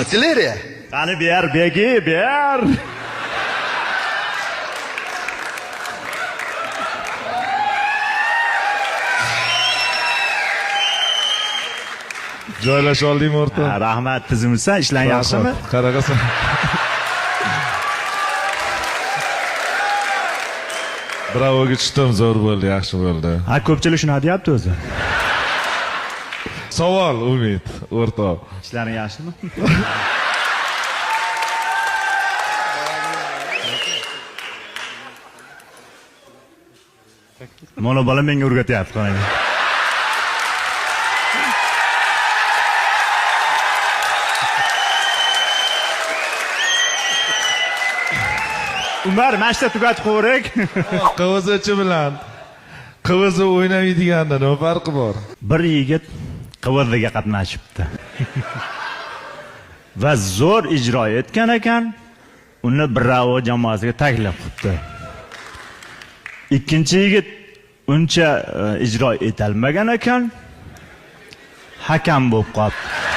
artilleriya. Qani ber, begi, ber. Joylash oldingmi o'rta? Rahmat, tizimsan, ishlang yaxshimi? Qaraqasan. Bravoga tushdim, zo'r bo'ldi, yaxshi bo'ldi. Ha, ko'pchilik shuni deyapti o'zi. Savol, Umid, o'rtoq. Ishlaring yaxshimi? Mana bola menga o'rgatyapti, qarang. Umar, mashta tugatib qo'yrak. Qivizichi bilan qivizi o'ynamaydiganda nima farqi bor? Bir yigit qivirdiga qatnashibdi. Va zo'r ijro etgan ekan, uni Bravo jamoasiga taklif qildi. Ikkinchi yigit uncha ijro etalmagan ekan, hakam bo'lib qoldi.